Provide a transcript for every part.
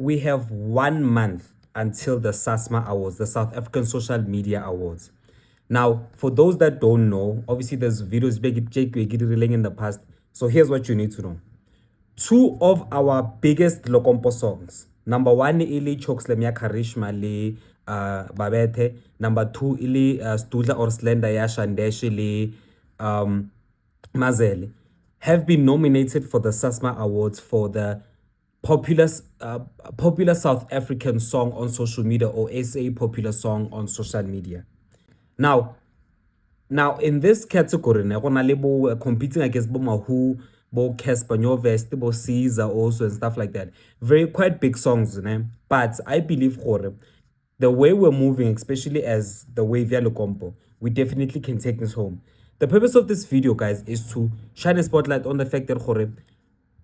we have 1 month until the SASMA Awards, the South African Social Media Awards. Now, for those that don't know, obviously there's videos relaying in the past. So here's what you need to know. 2 of our biggest Lokompo songs. Number 1 ili Chokslem ya Karishma li Babete. Number 2 ili Studla or Slender ya Shandeshi li Mazele have been nominated for the SASMA Awards for the popular South African song on social media, or SA popular song on social media. Now in this category, competing against Mahu, Bo Casper Nyovest, Bo Caesar also and stuff like that. Very quite big songs, but I believe the way we're moving, especially as the way via Lokompo, we definitely can take this home. The purpose of this video, guys, is to shine a spotlight on the fact that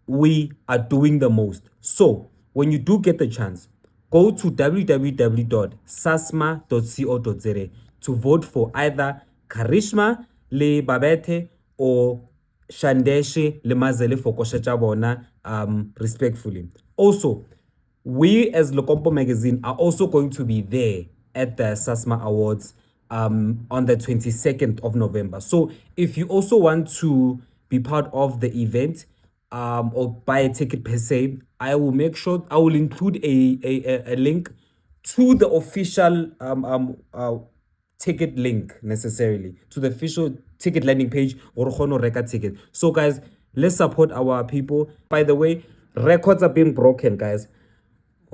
we are doing the most. So when you do get the chance, go to www.sasma.co.za to vote for either Karishma le Babete or Shandeshi le Mazele for Kosha respectfully. Also, we as Lokompo Magazine are also going to be there at the SASMA Awards on the 22nd of November. So if you also want to be part of the event or buy a ticket per se, I will make sure I will include a link to the official ticket link, necessarily to the official ticket landing page or Reka ticket. So guys, let's support our people. By the way, records are being broken, guys.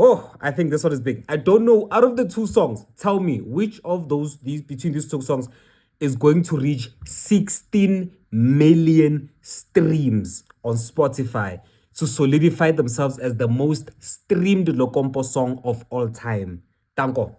Oh, I think this one is big. I don't know, out of the 2 songs, tell me which of between these 2 songs is going to reach 16 million streams on Spotify to solidify themselves as the most streamed Lokompo song of all time. Tanko.